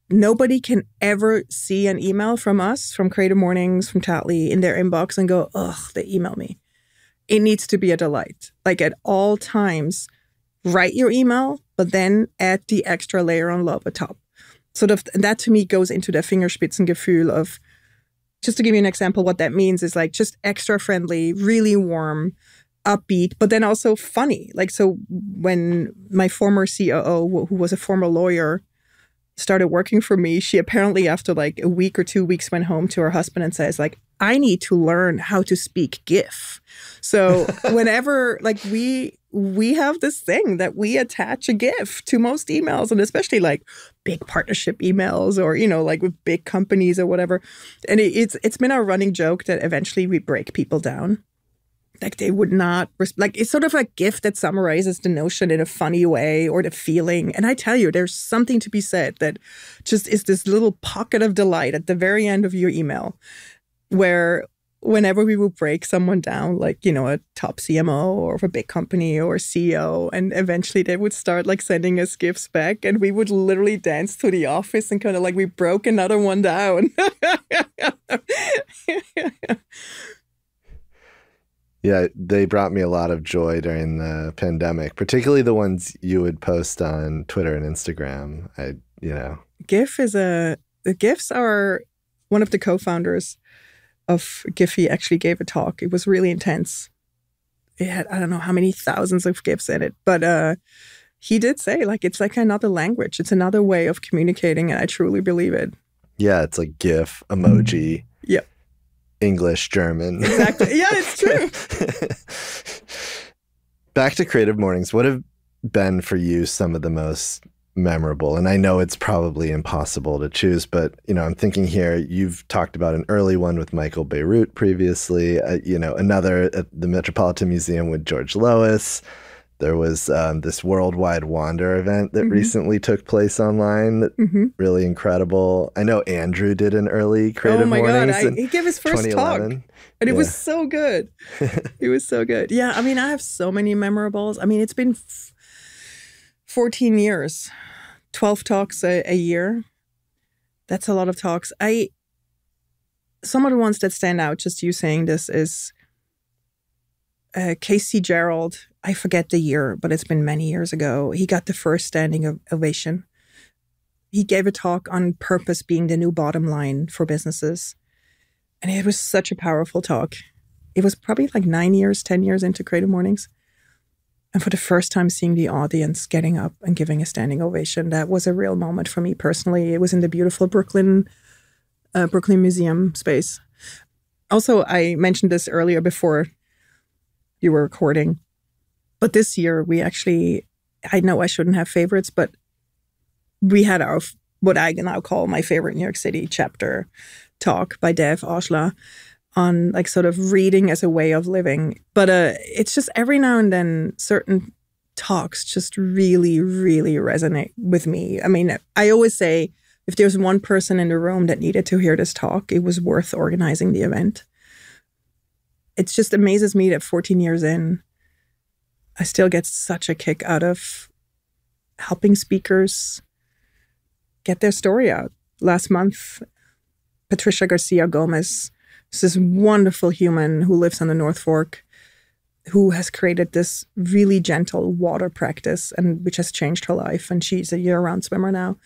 nobody can ever see an email from us, from Creative Mornings, from Tatley, in their inbox and go, ugh, they email me. It needs to be a delight. Like at all times, write your email, but then add the extra layer on love atop. So that to me goes into the Fingerspitzengefühl of, just to give you an example, what that means is like just extra friendly, really warm, upbeat, but then also funny. Like, so when my former COO, who was a former lawyer, started working for me, she apparently after like a week or 2 weeks went home to her husband and says like, I need to learn how to speak GIF. So whenever like we have this thing that we attach a GIF to most emails, and especially like big partnership emails or, you know, like with big companies or whatever. And it's been a running joke that eventually we break people down. Like they would not, like it's sort of a GIF that summarizes the notion in a funny way or the feeling. And I tell you, there's something to be said that just is this little pocket of delight at the very end of your email where whenever we would break someone down, like, you know, a top CMO or of a big company or CEO, and eventually they would start like sending us GIFs back and we would literally dance to the office and kind of like we broke another one down. Yeah, they brought me a lot of joy during the pandemic, particularly the ones you would post on Twitter and Instagram. The GIFs are one of the co-founders of Giphy actually gave a talk. It was really intense. It had, I don't know how many thousands of GIFs in it, but he did say like, it's like another language. It's another way of communicating. And I truly believe it. Yeah, it's like GIF, emoji. Yep. English, German. Exactly. Yeah, it's true. Back to Creative Mornings. What have been for you some of the most memorable? And I know it's probably impossible to choose, but, you know, I'm thinking here, you've talked about an early one with Michael Beirut previously, another at the Metropolitan Museum with George Lois. There was this Worldwide Wander event that recently took place online. Really incredible. I know Andrew did an early Creative Mornings. God, he gave his first talk. And it was so good. It was so good. Yeah, I mean, I have so many memorables. I mean, it's been 14 years, 12 talks a year. That's a lot of talks. Some of the ones that stand out, just you saying this, is Casey Gerald. I forget the year, but it's been many years ago. He got the first standing ovation. He gave a talk on purpose being the new bottom line for businesses. And it was such a powerful talk. It was probably like 10 years into Creative Mornings. And for the first time seeing the audience getting up and giving a standing ovation, that was a real moment for me personally. It was in the beautiful Brooklyn Museum space. Also, I mentioned this earlier before you were recording. But this year, we actually, I know I shouldn't have favorites, but we had our, what I now call my favorite New York City chapter talk by Dev Oshla on like sort of reading as a way of living. But it's just every now and then certain talks just really, really resonate with me. I mean, I always say if there's one person in the room that needed to hear this talk, it was worth organizing the event. It just amazes me that 14 years in, I still get such a kick out of helping speakers get their story out. Last month, Patricia Garcia Gomez is this wonderful human who lives on the North Fork, who has created this really gentle water practice, and which has changed her life. And she's a year-round swimmer now.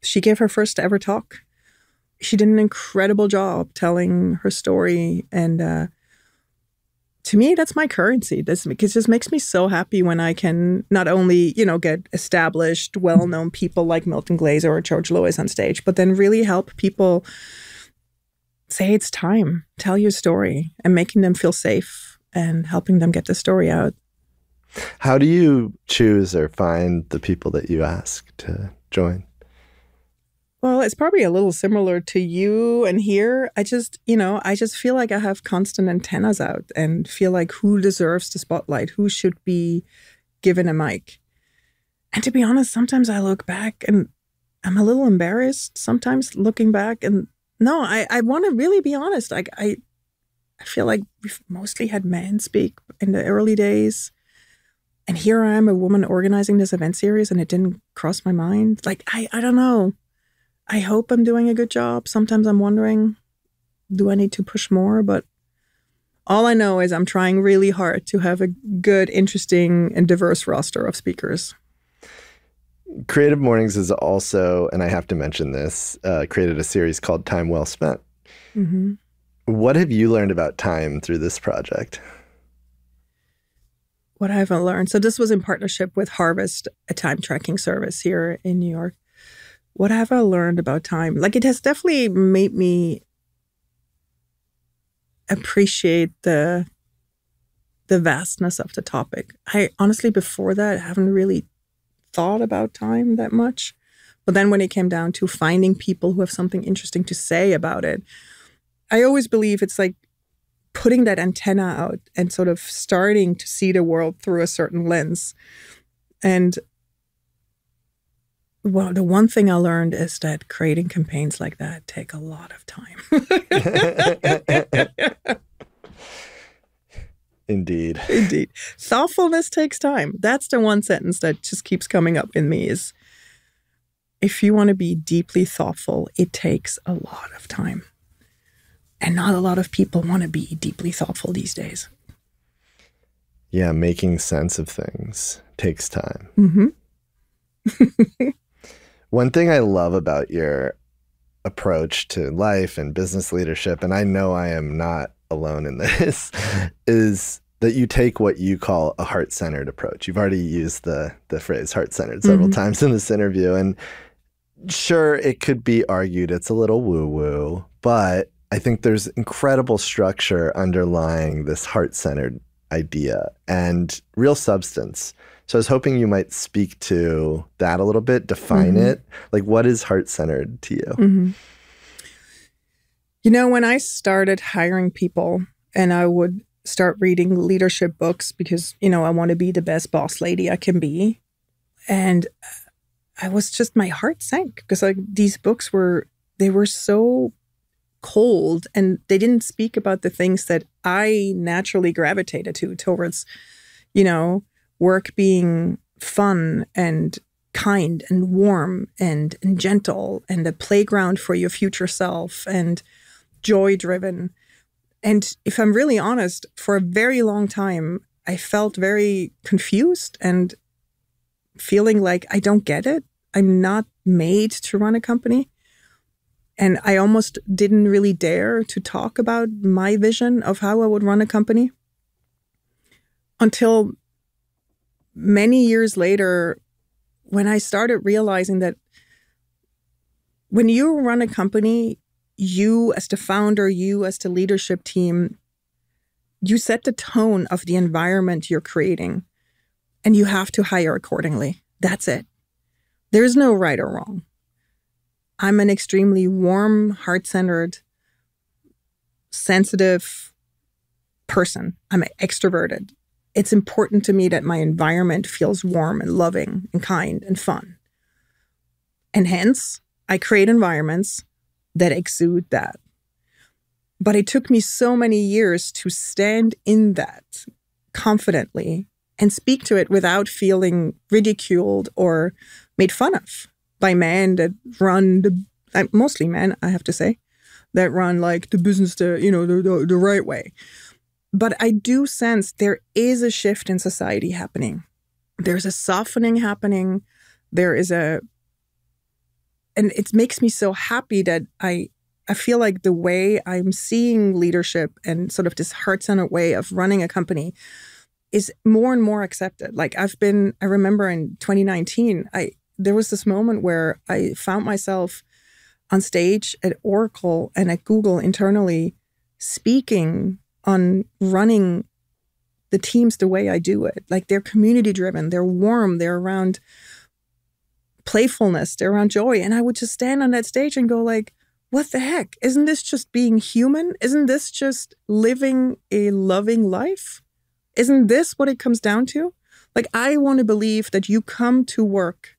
She gave her first ever talk. She did an incredible job telling her story, and to me, that's my currency. This because it just makes me so happy when I can not only, get established, well-known people like Milton Glaser or George Lois on stage, but then really help people say it's time, tell your story, and making them feel safe and helping them get the story out. How do you choose or find the people that you ask to join? Well, it's probably a little similar to you and here. I just feel like I have constant antennas out and feel like who deserves the spotlight, who should be given a mic. And to be honest, sometimes I look back and I'm a little embarrassed sometimes looking back. And no, I want to really be honest. Like I feel like we've mostly had men speak in the early days. And here I am, a woman organizing this event series, and it didn't cross my mind. Like, I don't know. I hope I'm doing a good job. Sometimes I'm wondering, do I need to push more? But all I know is I'm trying really hard to have a good, interesting, and diverse roster of speakers. Creative Mornings is also, and I have to mention this, created a series called Time Well Spent. Mm-hmm. What have you learned about time through this project? What I haven't learned. So this was in partnership with Harvest, a time tracking service here in New York. What have I learned about time? Like, it has definitely made me appreciate the vastness of the topic. I honestly, before that, haven't really thought about time that much. But then when it came down to finding people who have something interesting to say about it, I always believe it's like putting that antenna out and sort of starting to see the world through a certain lens. And well, the one thing I learned is that creating campaigns like that take a lot of time. Indeed. Indeed. Thoughtfulness takes time. That's the one sentence that just keeps coming up in me is, if you want to be deeply thoughtful, it takes a lot of time. And not a lot of people want to be deeply thoughtful these days. Yeah, making sense of things takes time. Mm-hmm. One thing I love about your approach to life and business leadership, and I know I am not alone in this, is that you take what you call a heart-centered approach. You've already used the phrase heart-centered several times in this interview. And sure, it could be argued it's a little woo-woo, but I think there's incredible structure underlying this heart-centered idea and real substance. So I was hoping you might speak to that a little bit, define it. Like, what is heart-centered to you? You know, when I started hiring people and I would start reading leadership books because, you know, I want to be the best boss lady I can be. And I was just, my heart sank because like these books they were so cold and they didn't speak about the things that I naturally gravitated towards, you know, work being fun and kind and warm and gentle and a playground for your future self and joy-driven. And if I'm really honest, for a very long time, I felt very confused and feeling like I don't get it. I'm not made to run a company. And I almost didn't really dare to talk about my vision of how I would run a company until many years later, when I started realizing that when you run a company, you as the founder, you as the leadership team, you set the tone of the environment you're creating and you have to hire accordingly. That's it. There's no right or wrong. I'm an extremely warm, heart-centered, sensitive person. I'm extroverted. It's important to me that my environment feels warm and loving and kind and fun. And hence, I create environments that exude that. But it took me so many years to stand in that confidently and speak to it without feeling ridiculed or made fun of by men that run mostly men, I have to say, that run like the business, the right way. But I do sense there is a shift in society happening. There's a softening happening. And it makes me so happy that I feel like the way I'm seeing leadership and sort of this heart-centered way of running a company is more and more accepted. Like I remember in 2019, there was this moment where I found myself on stage at Oracle and at Google internally speaking on running the teams the way I do it. Like they're community driven, they're warm, they're around playfulness, they're around joy. And I would just stand on that stage and go like, what the heck? Isn't this just being human? Isn't this just living a loving life? Isn't this what it comes down to? Like, I want to believe that you come to work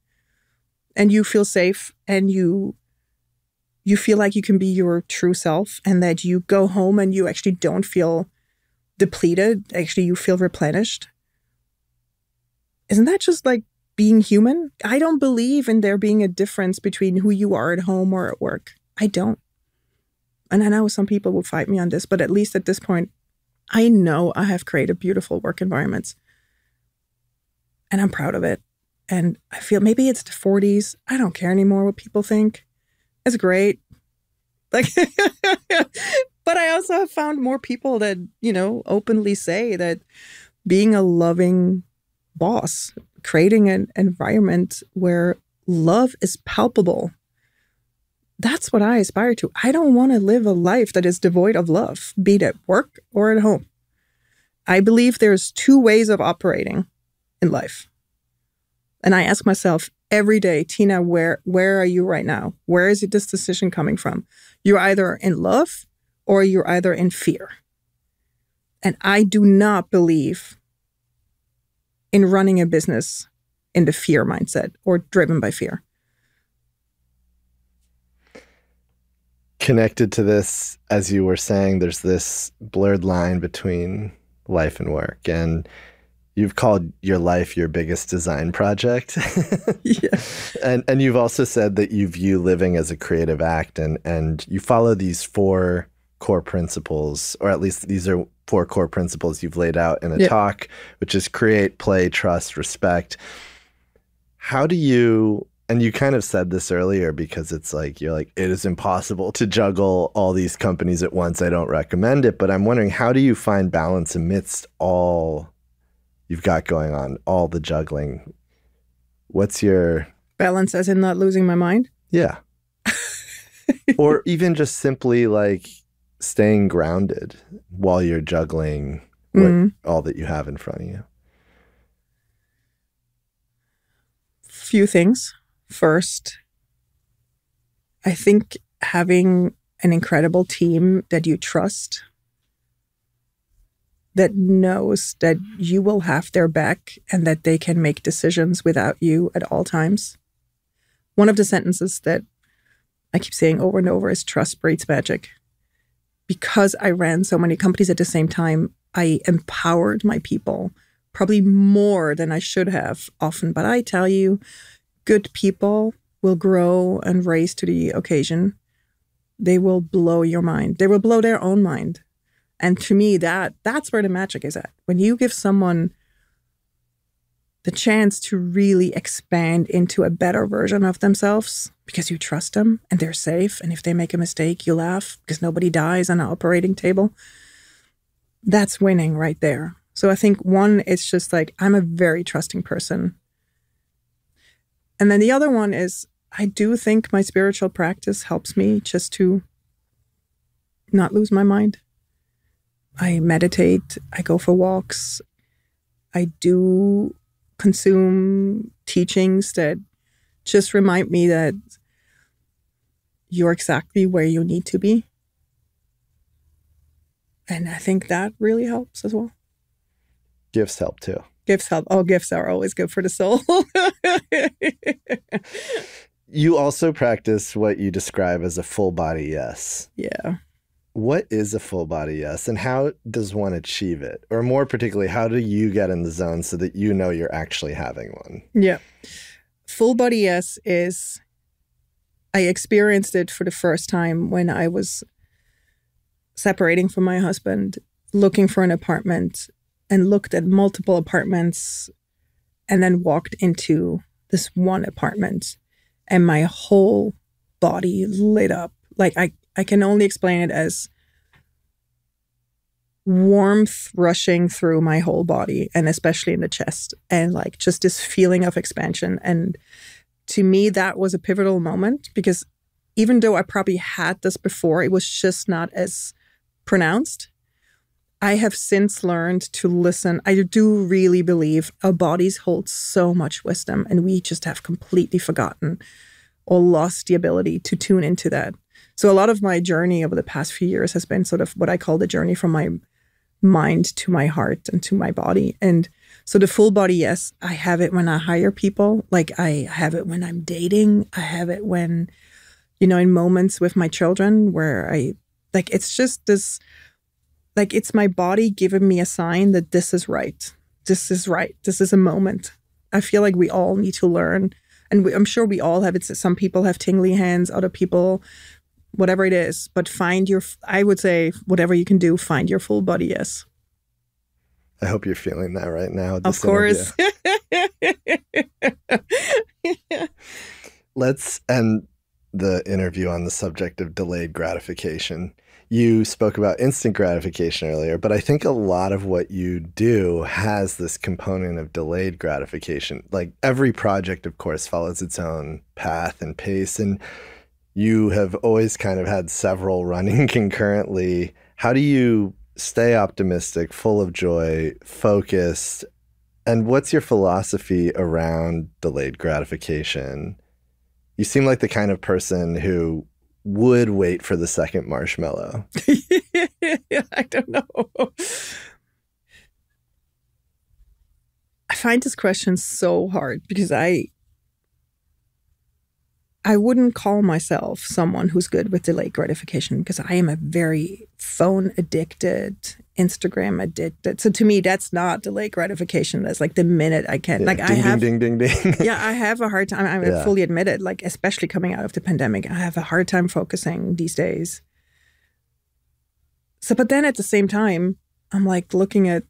and you feel safe and you feel like you can be your true self, and that you go home and you actually don't feel depleted. Actually, you feel replenished. Isn't that just like being human? I don't believe in there being a difference between who you are at home or at work. I don't. And I know some people will fight me on this, but at least at this point, I know I have created beautiful work environments. And I'm proud of it. And I feel maybe it's the 40s. I don't care anymore what people think. It's great. Like, but I also have found more people that, openly say that being a loving boss, creating an environment where love is palpable, that's what I aspire to. I don't want to live a life that is devoid of love, be it at work or at home. I believe there's two ways of operating in life. And I ask myself every day, Tina, where are you right now? Where is this decision coming from? You're either in love or you're either in fear. And I do not believe in running a business in the fear mindset or driven by fear. Connected to this, as you were saying, there's this blurred line between life and work. And you've called your life your biggest design project. Yeah. And you've also said that you view living as a creative act, and you follow these 4 core principles, or at least these are 4 core principles you've laid out in a talk, which is create, play, trust, respect. How do you, and you kind of said this earlier because it's like, you're like, it is impossible to juggle all these companies at once. I don't recommend it, but I'm wondering, how do you find balance amidst all you've got going on, all the juggling? What's your balance, as in not losing my mind? Yeah. Or even just simply like staying grounded while you're juggling all that you have in front of you. Few things. First, I think having an incredible team that you trust, that knows that you will have their back and that they can make decisions without you at all times. One of the sentences that I keep saying over and over is trust breeds magic. Because I ran so many companies at the same time, I empowered my people probably more than I should have often. But I tell you, good people will grow and raise to the occasion. They will blow your mind. They will blow their own mind. And to me, that's where the magic is at. When you give someone the chance to really expand into a better version of themselves because you trust them and they're safe. And if they make a mistake, you laugh because nobody dies on an operating table. That's winning right there. So I think one, it's just like, I'm a very trusting person. And then the other one is, I do think my spiritual practice helps me just to not lose my mind. I meditate, I go for walks, I do consume teachings that just remind me that you're exactly where you need to be. And I think that really helps as well. Gifts help too. Gifts help. Oh, gifts are always good for the soul. You also practice what you describe as a full body yes. Yeah. What is a full body yes, and how does one achieve it? Or more particularly, how do you get in the zone so that you know you're actually having one? Yeah. Full body yes is, I experienced it for the first time when I was separating from my husband, looking for an apartment, and looked at multiple apartments, and then walked into this one apartment, and my whole body lit up. Like I can only explain it as warmth rushing through my whole body, and especially in the chest, and like just this feeling of expansion. And to me, that was a pivotal moment, because even though I probably had this before, it was just not as pronounced. I have since learned to listen. I do really believe our bodies hold so much wisdom, and we just have completely forgotten or lost the ability to tune into that. So a lot of my journey over the past few years has been sort of what I call the journey from my mind to my heart and to my body. And so the full body, yes, I have it when I hire people. Like I have it when I'm dating. I have it when, in moments with my children where it's just this, like it's my body giving me a sign that this is right. This is right. This is a moment. I feel like we all need to learn. And I'm sure we all have it. Some people have tingly hands, other people, whatever it is. But I would say, whatever you can do, find your full body, yes. I hope you're feeling that right now. Of course. Let's end the interview on the subject of delayed gratification. You spoke about instant gratification earlier, but I think a lot of what you do has this component of delayed gratification. Like every project, of course, follows its own path and pace, and you have always kind of had several running concurrently. How do you stay optimistic, full of joy, focused, and what's your philosophy around delayed gratification? You seem like the kind of person who would wait for the second marshmallow. I don't know. I find this question so hard because I wouldn't call myself someone who's good with delayed gratification because I am a very phone addicted, Instagram addicted. So to me, that's not delayed gratification. That's like the minute I can. Yeah. Like ding, ding, ding. Yeah, I have a hard time. I fully admit it. Like especially coming out of the pandemic, I have a hard time focusing these days. So, but then at the same time, I'm like looking at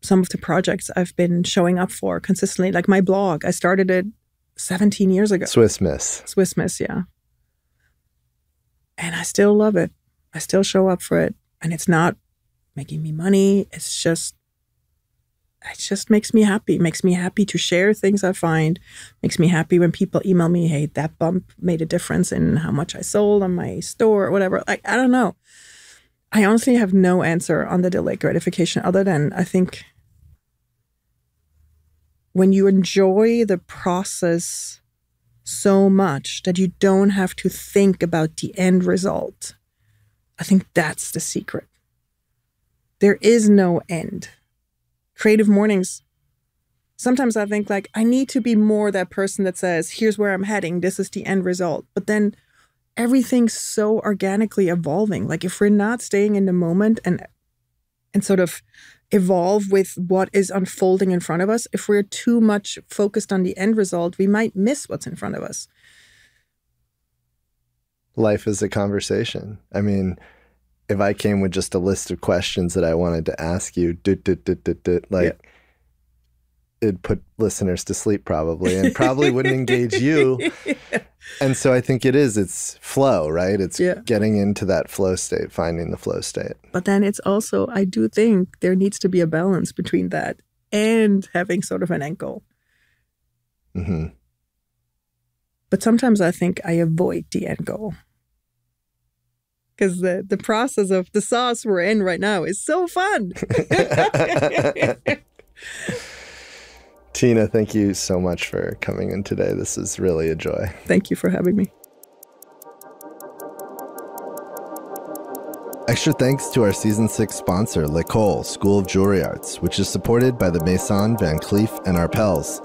some of the projects I've been showing up for consistently. Like my blog, I started it 17 years ago. Swiss Miss, yeah. And I still love it. I still show up for it. And it's not making me money. It just makes me happy. It makes me happy to share things I find. Makes me happy when people email me, hey, that bump made a difference in how much I sold on my store or whatever. Like, I don't know. I honestly have no answer on the delayed gratification other than I think when you enjoy the process so much that you don't have to think about the end result, I think that's the secret. There is no end. Creative mornings, sometimes I think like I need to be more that person that says, here's where I'm heading, this is the end result. But then everything's so organically evolving. Like if we're not staying in the moment and sort of evolve with what is unfolding in front of us, if we're too much focused on the end result, we might miss what's in front of us. Life is a conversation. I mean, if I came with just a list of questions that I wanted to ask you, it'd put listeners to sleep probably and probably wouldn't engage you. Yeah. And so I think it's flow, right? It's getting into that flow state, finding the flow state. But then it's also, I do think there needs to be a balance between that and having sort of an end goal. Mm-hmm. But sometimes I think I avoid the end goal. Because the process of the sauce we're in right now is so fun. Tina, thank you so much for coming in today. This is really a joy. Thank you for having me. Extra thanks to our Season 6 sponsor, L'École School of Jewelry Arts, which is supported by the Maison, Van Cleef & Arpels.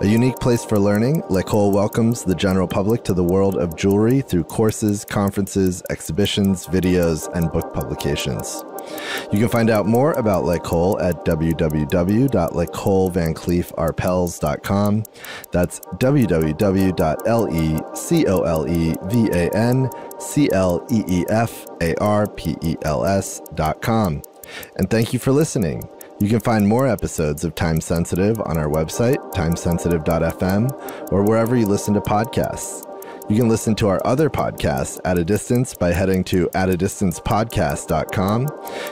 A unique place for learning, L'École welcomes the general public to the world of jewelry through courses, conferences, exhibitions, videos, and book publications. You can find out more about L'École at www.lecolevancleefarpels.com. That's www.lecolevancleefarpels.com. And thank you for listening. You can find more episodes of Time Sensitive on our website, timesensitive.fm, or wherever you listen to podcasts. You can listen to our other podcasts at a distance by heading to atadistancepodcast.com.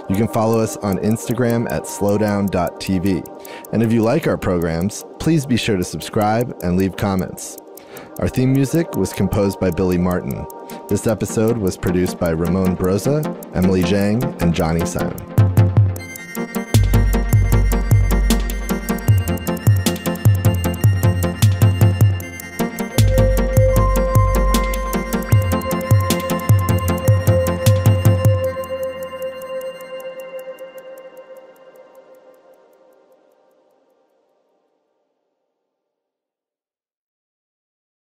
You can follow us on Instagram at slowdown.tv. And if you like our programs, please be sure to subscribe and leave comments. Our theme music was composed by Billy Martin. This episode was produced by Ramon Broza, Emily Zhang, and Johnny Simon.